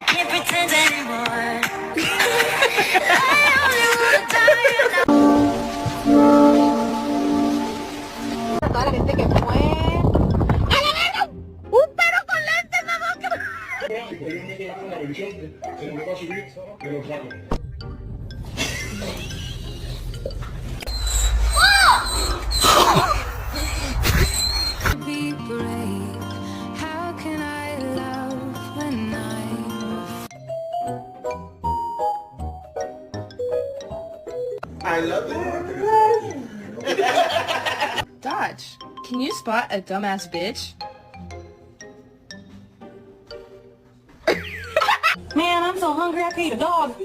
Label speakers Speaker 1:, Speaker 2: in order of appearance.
Speaker 1: Can't pretend anymore.
Speaker 2: A toda la gente que fue. ¡A la verga! ¡Un perro con lentes, mamá!
Speaker 1: Be brave. How can I love when
Speaker 3: I love it.
Speaker 4: Dodge, can you spot a dumbass bitch?
Speaker 2: Man, I'm so hungry I could eat a dog.